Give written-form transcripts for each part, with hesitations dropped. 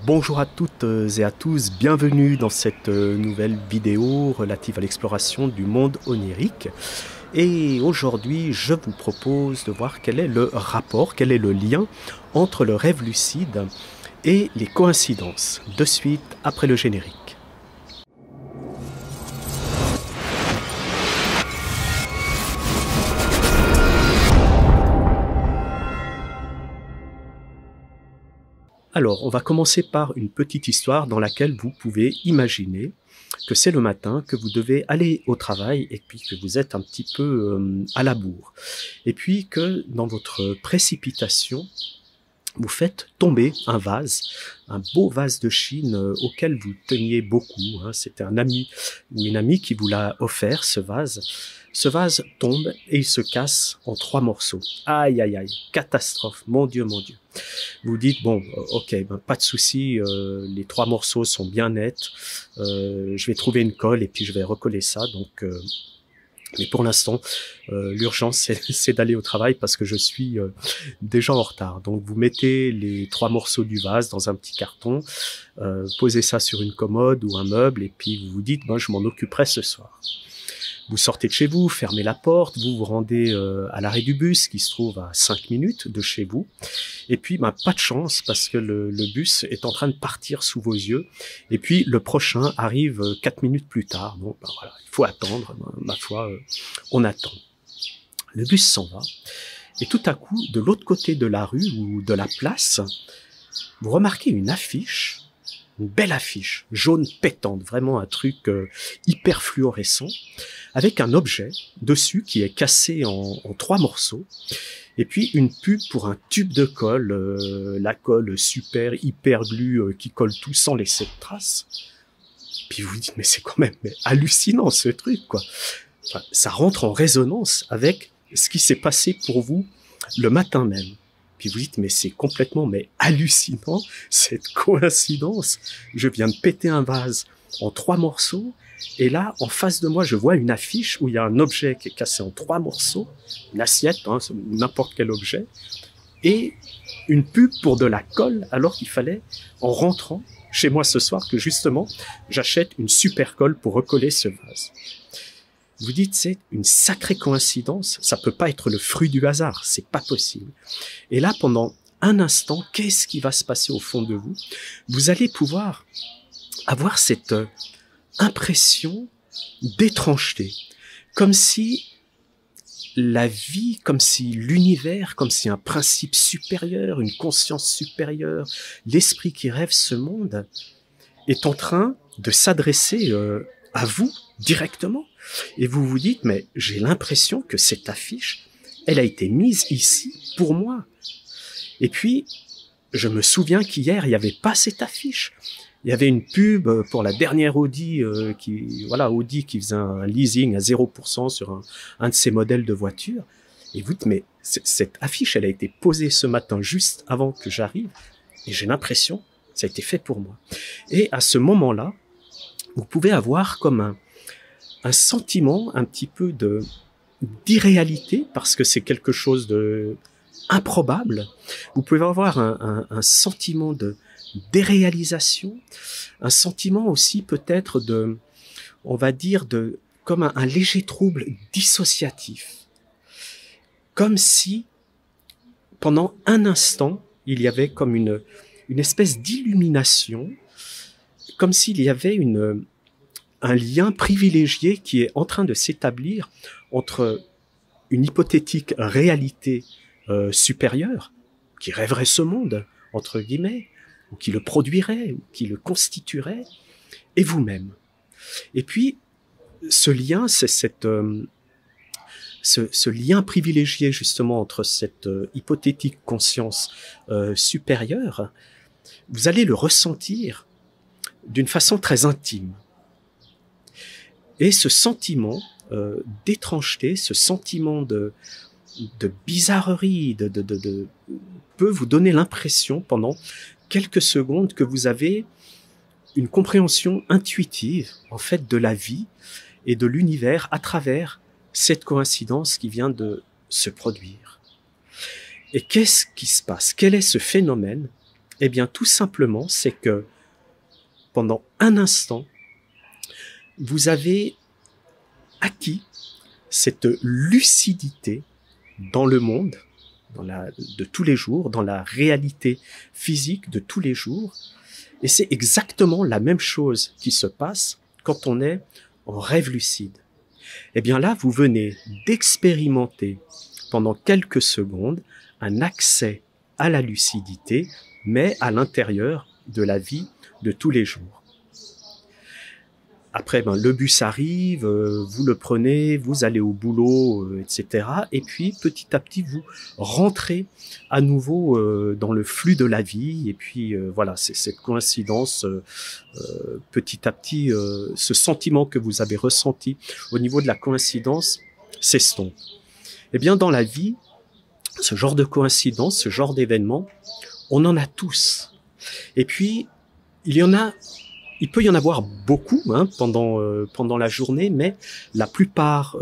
Bonjour à toutes et à tous, bienvenue dans cette nouvelle vidéo relative à l'exploration du monde onirique. Et aujourd'hui, je vous propose de voir quel est le rapport, quel est le lien entre le rêve lucide et les coïncidences, de suite après le générique. Alors, on va commencer par une petite histoire dans laquelle vous pouvez imaginer que c'est le matin, que vous devez aller au travail et puis que vous êtes un petit peu à la bourre. Et puis que dans votre précipitation, vous faites tomber un vase, un beau vase de Chine auquel vous teniez beaucoup. C'était un ami ou une amie qui vous l'a offert, ce vase. Ce vase tombe et il se casse en 3 morceaux. Aïe, aïe, aïe, catastrophe, mon Dieu, mon Dieu. Vous dites, bon, ok, ben, pas de souci, les 3 morceaux sont bien nets, je vais trouver une colle et puis je vais recoller ça. Donc, mais pour l'instant, l'urgence, c'est d'aller au travail parce que je suis déjà en retard. Donc, vous mettez les 3 morceaux du vase dans un petit carton, posez ça sur une commode ou un meuble et puis vous vous dites, ben, je m'en occuperai ce soir. Vous sortez de chez vous, fermez la porte, vous vous rendez à l'arrêt du bus qui se trouve à 5 minutes de chez vous. Et puis, ben, pas de chance parce que le bus est en train de partir sous vos yeux. Et puis, le prochain arrive 4 minutes plus tard. Bon, ben voilà, il faut attendre. Ma foi, on attend. Le bus s'en va. Et tout à coup, de l'autre côté de la rue ou de la place, vous remarquez une affiche. Une belle affiche, jaune pétante, vraiment un truc hyper fluorescent, avec un objet dessus qui est cassé en 3 morceaux, et puis une pub pour un tube de colle, la colle super hyper glue qui colle tout sans laisser de traces. Puis vous vous dites, mais c'est quand même hallucinant ce truc, quoi. Enfin, ça rentre en résonance avec ce qui s'est passé pour vous le matin même. Puis vous dites, mais c'est complètement hallucinant, cette coïncidence. Je viens de péter un vase en 3 morceaux, et là, en face de moi, je vois une affiche où il y a un objet qui est cassé en 3 morceaux, une assiette, n'importe quel objet, et une pub pour de la colle, alors qu'il fallait, en rentrant chez moi ce soir, que justement, j'achète une super colle pour recoller ce vase. Vous dites, c'est une sacrée coïncidence, ça peut pas être le fruit du hasard, c'est pas possible. Et là, pendant un instant, qu'est-ce qui va se passer au fond de vous? Vous allez pouvoir avoir cette impression d'étrangeté, comme si la vie, comme si l'univers, comme si un principe supérieur, une conscience supérieure, l'esprit qui rêve ce monde, est en train de s'adresser à vous directement. Et vous vous dites, mais j'ai l'impression que cette affiche, elle a été mise ici pour moi. Et puis, je me souviens qu'hier, il n'y avait pas cette affiche. Il y avait une pub pour la dernière Audi, Audi qui faisait un leasing à 0% sur un de ses modèles de voiture. Et vous dites, mais cette affiche, elle a été posée ce matin juste avant que j'arrive. Et j'ai l'impression que ça a été fait pour moi. Et à ce moment-là, vous pouvez avoir comme un sentiment un petit peu d'irréalité, parce que c'est quelque chose de improbable. Vous pouvez avoir un sentiment de déréalisation, un sentiment aussi peut-être on va dire comme un léger trouble dissociatif. Comme si, pendant un instant, il y avait comme une espèce d'illumination, comme s'il y avait un lien privilégié qui est en train de s'établir entre une hypothétique réalité supérieure, qui rêverait ce monde, entre guillemets, ou qui le produirait, ou qui le constituerait, et vous-même. Et puis, ce lien, c'est ce lien privilégié justement entre cette hypothétique conscience supérieure, vous allez le ressentir d'une façon très intime. Et ce sentiment d'étrangeté, ce sentiment de bizarrerie, peut vous donner l'impression pendant quelques secondes que vous avez une compréhension intuitive en fait de la vie et de l'univers à travers cette coïncidence qui vient de se produire. Et qu'est-ce qui se passe? Quel est ce phénomène? Eh bien, tout simplement, c'est que pendant un instant, vous avez acquis cette lucidité dans le monde, de tous les jours, dans la réalité physique de tous les jours. Et c'est exactement la même chose qui se passe quand on est en rêve lucide. Eh bien là, vous venez d'expérimenter pendant quelques secondes un accès à la lucidité, mais à l'intérieur de la vie de tous les jours. Après, le bus arrive, vous le prenez, vous allez au boulot, etc. Et puis, petit à petit, vous rentrez à nouveau dans le flux de la vie. Et puis, voilà, c'est cette coïncidence, petit à petit, ce sentiment que vous avez ressenti au niveau de la coïncidence s'estompe. Eh bien, dans la vie, ce genre de coïncidence, ce genre d'événement, on en a tous. Et puis, il peut y en avoir beaucoup pendant la journée, mais la plupart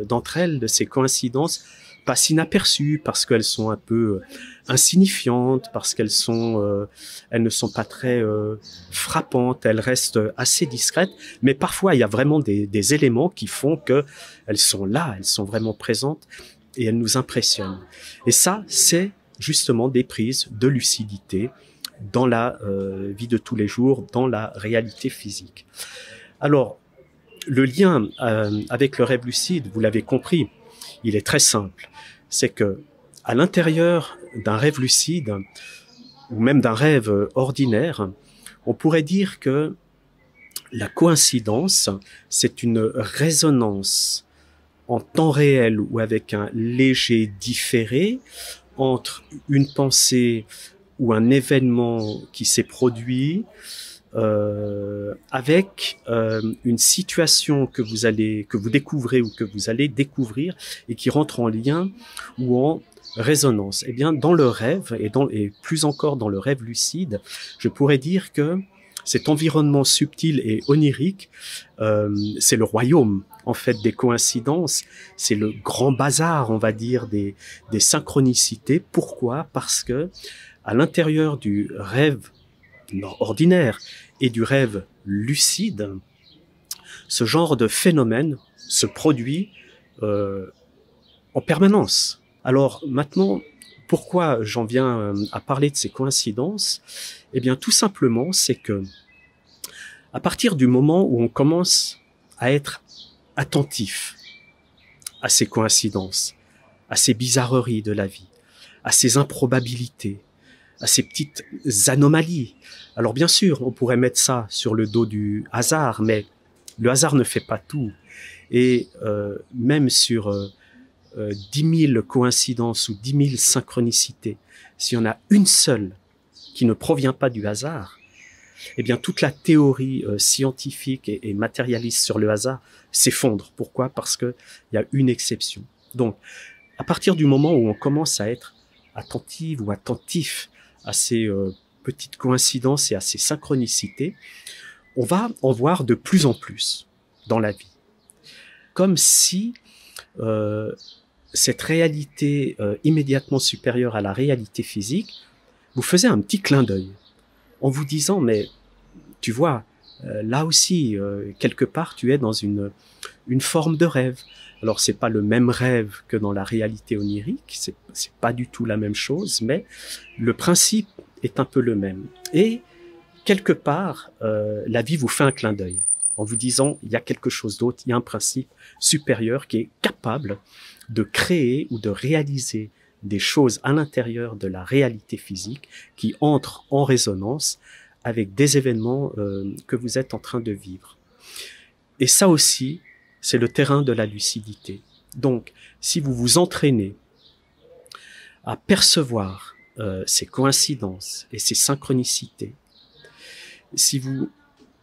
d'entre elles, de ces coïncidences, passent inaperçues parce qu'elles sont un peu insignifiantes, parce qu'elles elles ne sont pas très frappantes, elles restent assez discrètes. Mais parfois, il y a vraiment des éléments qui font que elles sont là, elles sont vraiment présentes et elles nous impressionnent. Et ça, c'est justement des prises de lucidité dans la vie de tous les jours, dans la réalité physique. Alors, le lien avec le rêve lucide, vous l'avez compris, il est très simple. C'est que à l'intérieur d'un rêve lucide, ou même d'un rêve ordinaire, on pourrait dire que la coïncidence, c'est une résonance en temps réel ou avec un léger différé entre une pensée ou un événement qui s'est produit avec une situation que vous découvrez ou que vous allez découvrir et qui rentre en lien ou en résonance. Eh bien, dans le rêve et plus encore dans le rêve lucide, je pourrais dire que cet environnement subtil et onirique, c'est le royaume en fait des coïncidences, c'est le grand bazar, on va dire, des synchronicités. Pourquoi ? Parce que à l'intérieur du rêve ordinaire et du rêve lucide, ce genre de phénomène se produit en permanence. Alors maintenant, pourquoi j'en viens à parler de ces coïncidences ? Eh bien, tout simplement, c'est que à partir du moment où on commence à être attentif à ces coïncidences, à ces bizarreries de la vie, à ces improbabilités, à ces petites anomalies. Alors bien sûr, on pourrait mettre ça sur le dos du hasard, mais le hasard ne fait pas tout. Et même sur 10 000 coïncidences ou 10 000 synchronicités, s'il y en a une seule qui ne provient pas du hasard, eh bien toute la théorie scientifique et matérialiste sur le hasard s'effondre. Pourquoi ? Parce qu'il y a une exception. Donc, à partir du moment où on commence à être attentive ou attentif à ces petites coïncidences et à ces synchronicités, on va en voir de plus en plus dans la vie. Comme si cette réalité immédiatement supérieure à la réalité physique vous faisait un petit clin d'œil en vous disant, mais tu vois, là aussi, quelque part, tu es dans une forme de rêve. Alors, c'est pas le même rêve que dans la réalité onirique, c'est pas du tout la même chose, mais le principe est un peu le même. Et quelque part, la vie vous fait un clin d'œil en vous disant, il y a quelque chose d'autre, il y a un principe supérieur qui est capable de créer ou de réaliser des choses à l'intérieur de la réalité physique qui entrent en résonance avec des événements que vous êtes en train de vivre. Et ça aussi, c'est le terrain de la lucidité. Donc, si vous vous entraînez à percevoir ces coïncidences et ces synchronicités,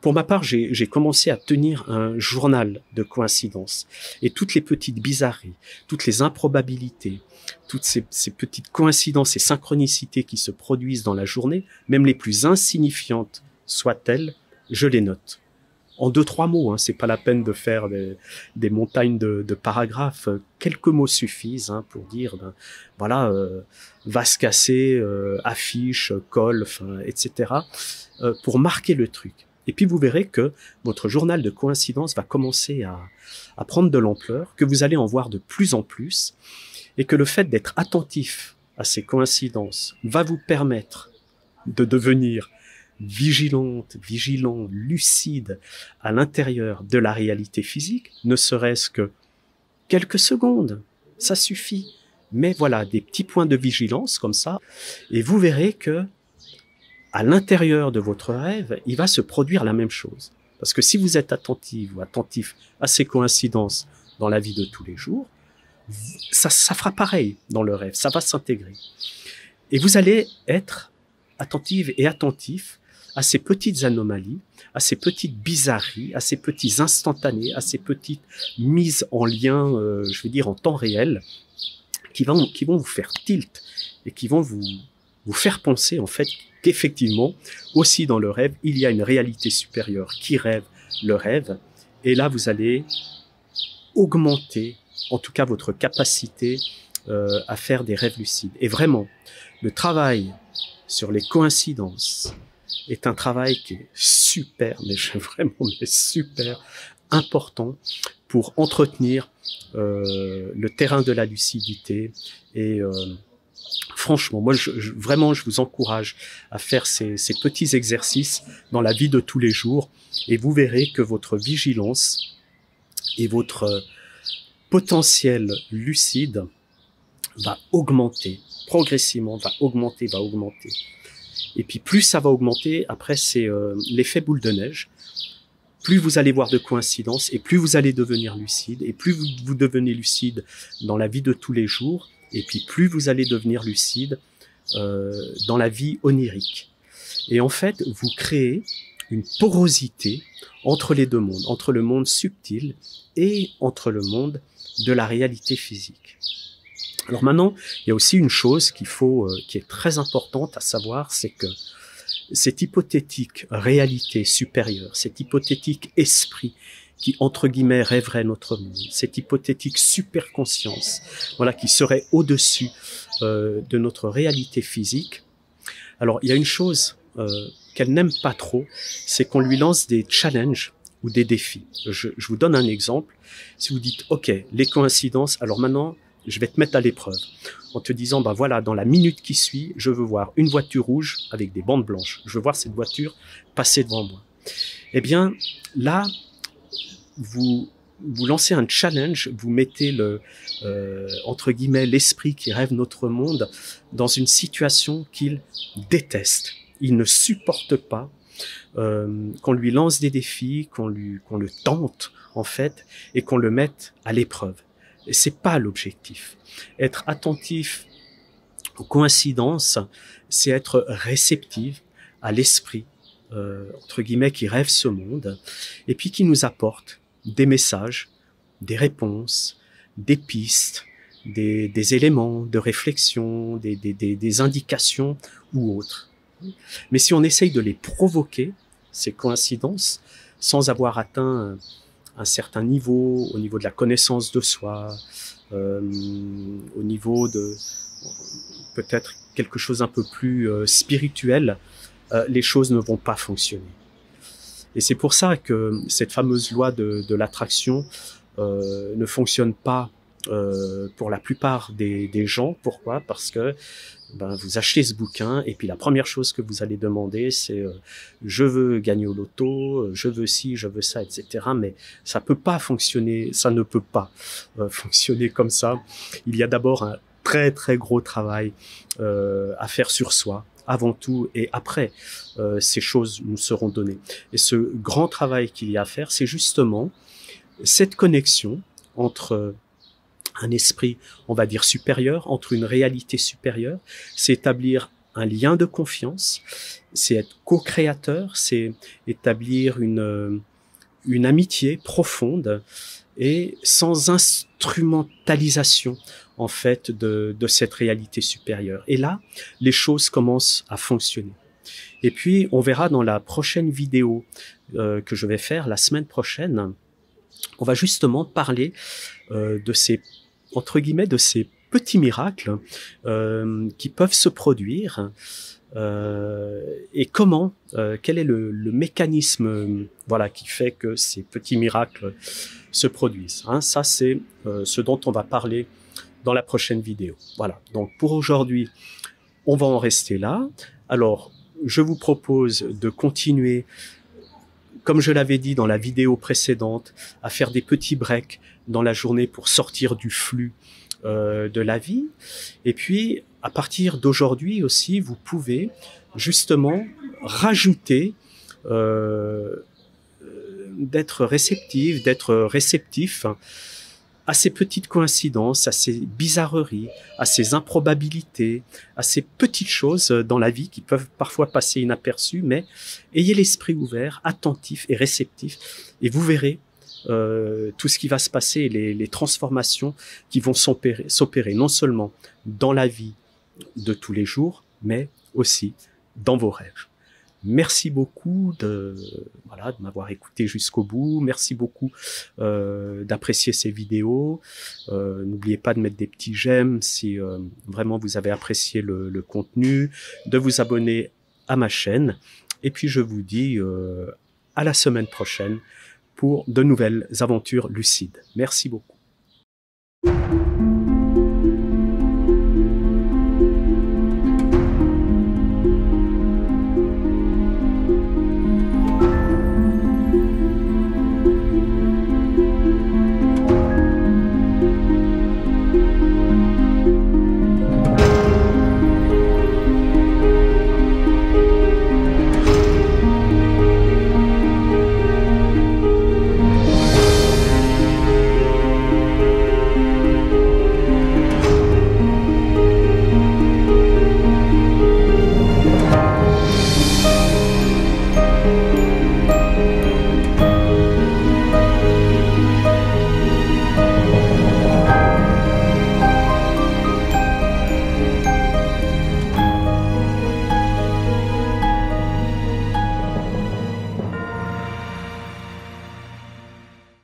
pour ma part, j'ai commencé à tenir un journal de coïncidences et toutes les petites bizarreries, toutes les improbabilités, toutes ces petites coïncidences et synchronicités qui se produisent dans la journée, même les plus insignifiantes soient-elles, je les note. en 2-3 mots, hein, c'est pas la peine de faire des montagnes de paragraphes. Quelques mots suffisent hein, pour dire, ben, voilà, vase cassé, affiche, colle, enfin, etc. Pour marquer le truc. Et puis vous verrez que votre journal de coïncidence va commencer à prendre de l'ampleur, que vous allez en voir de plus en plus, et que le fait d'être attentif à ces coïncidences va vous permettre de devenir vigilant, lucide à l'intérieur de la réalité physique, ne serait-ce que quelques secondes, ça suffit. Mais voilà, des petits points de vigilance comme ça, et vous verrez que à l'intérieur de votre rêve, il va se produire la même chose. Parce que si vous êtes attentif ou attentif à ces coïncidences dans la vie de tous les jours, ça fera pareil dans le rêve, ça va s'intégrer. Et vous allez être attentive et attentif à ces petites anomalies, à ces petites bizarreries, à ces petits instantanés, à ces petites mises en lien, je veux dire en temps réel, qui vont vous faire tilt et qui vont vous faire penser en fait qu'effectivement, aussi dans le rêve, il y a une réalité supérieure qui rêve le rêve. Et là, vous allez augmenter, en tout cas, votre capacité à faire des rêves lucides. Et vraiment, le travail sur les coïncidences est un travail qui est super, mais vraiment mais super important pour entretenir le terrain de la lucidité. Et franchement, moi, vraiment, je vous encourage à faire ces petits exercices dans la vie de tous les jours, et vous verrez que votre vigilance et votre potentiel lucide va augmenter, progressivement, va augmenter. Et puis plus ça va augmenter, après c'est l'effet boule de neige. Plus vous allez voir de coïncidences, et plus vous allez devenir lucide, et plus vous devenez lucide dans la vie de tous les jours, et puis plus vous allez devenir lucide dans la vie onirique. Et en fait, vous créez une porosité entre les deux mondes, entre le monde subtil et entre le monde de la réalité physique. Alors maintenant, il y a aussi une chose qui est très importante à savoir, c'est que cette hypothétique réalité supérieure, cet hypothétique esprit qui, entre guillemets, rêverait notre monde, cette hypothétique superconscience, voilà, qui serait au-dessus de notre réalité physique. Alors, il y a une chose qu'elle n'aime pas trop, c'est qu'on lui lance des challenges ou des défis. Je vous donne un exemple. Si vous dites, OK, les coïncidences, alors maintenant, je vais te mettre à l'épreuve en te disant, ben voilà, dans la minute qui suit, je veux voir une voiture rouge avec des bandes blanches. Je veux voir cette voiture passer devant moi. Eh bien, là, vous lancez un challenge, vous mettez entre guillemets, l'esprit qui rêve notre monde dans une situation qu'il déteste. Il ne supporte pas qu'on lui lance des défis, qu'on le tente, en fait, et qu'on le mette à l'épreuve. Et c'est pas l'objectif. Être attentif aux coïncidences, c'est être réceptif à l'esprit, entre guillemets, qui rêve ce monde, et puis qui nous apporte des messages, des réponses, des pistes, des éléments de réflexion, des indications ou autres. Mais si on essaye de les provoquer, ces coïncidences, sans avoir atteint un certain niveau, au niveau de la connaissance de soi, au niveau de peut-être quelque chose un peu plus spirituel, les choses ne vont pas fonctionner. Et c'est pour ça que cette fameuse loi de l'attraction ne fonctionne pas pour la plupart des gens. Pourquoi? Parce que vous achetez ce bouquin et puis la première chose que vous allez demander, c'est je veux gagner au loto, je veux ci, je veux ça, etc. Mais ça peut pas fonctionner, ça ne peut pas fonctionner comme ça. Il y a d'abord un très très gros travail à faire sur soi, avant tout, et après, ces choses nous seront données. Et ce grand travail qu'il y a à faire, c'est justement cette connexion entre un esprit, on va dire, supérieur, entre une réalité supérieure, c'est établir un lien de confiance, c'est être co-créateur, c'est établir une amitié profonde et sans instrumentalisation, en fait, de cette réalité supérieure. Et là, les choses commencent à fonctionner. Et puis, on verra dans la prochaine vidéo que je vais faire la semaine prochaine, on va justement parler de ces, entre guillemets, de ces petits miracles qui peuvent se produire et comment, quel est le mécanisme voilà, qui fait que ces petits miracles se produisent. Hein, ça, c'est ce dont on va parler dans la prochaine vidéo. Voilà, donc pour aujourd'hui, on va en rester là. Alors, je vous propose de continuer, comme je l'avais dit dans la vidéo précédente, à faire des petits breaks dans la journée pour sortir du flux de la vie. Et puis, à partir d'aujourd'hui aussi, vous pouvez justement rajouter d'être réceptif à ces petites coïncidences, à ces bizarreries, à ces improbabilités, à ces petites choses dans la vie qui peuvent parfois passer inaperçues, mais ayez l'esprit ouvert, attentif et réceptif, et vous verrez tout ce qui va se passer, les transformations qui vont s'opérer non seulement dans la vie de tous les jours, mais aussi dans vos rêves. Merci beaucoup de m'avoir écouté jusqu'au bout. Merci beaucoup d'apprécier ces vidéos. N'oubliez pas de mettre des petits j'aime si vraiment vous avez apprécié le contenu, de vous abonner à ma chaîne. Et puis je vous dis à la semaine prochaine pour de nouvelles aventures lucides. Merci beaucoup.